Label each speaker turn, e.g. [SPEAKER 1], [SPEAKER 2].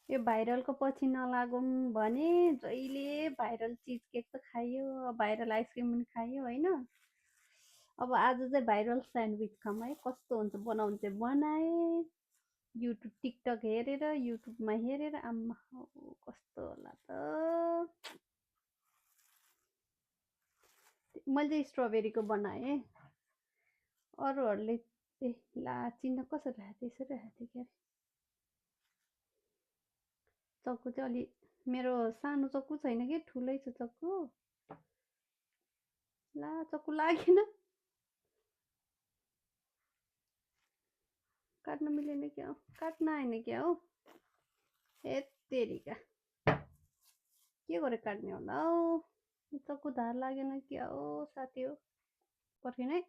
[SPEAKER 1] यो भाइरलको पछि नलागौँ भने जहिले भाइरल चिज केक त खाइयो, भाइरल आइसक्रिम पनि खाइयो होइन। अब आज चाहिँ भाइरल स्यान्डविच खाऊँ है, कस्तो हुन्छ बनाउनु चाहिँ बनाएँ। युट्युब टिकटक हेरेर युट्युबमा हेरेर आम्मा हो कस्तो होला त। मैले चाहिँ स्ट्रबेरीको बनाएँ, अरूहरूले ए ला चिन्न कसरी राखेको थिएँ, यसरी राखेको थिएँ क्या। चक्कु चाहिँ अलि मेरो सानो चक्कु छैन कि ठुलै छ चक्कु। ला चक्कु लागेन, काट्न मिलेन क्या हो, काट्न आएन क्या हो। हेत्तेरिका के गरेर काट्ने होला हौ, चक्कु धार लागेन क्या हो साथी हो। पर्खिनु है।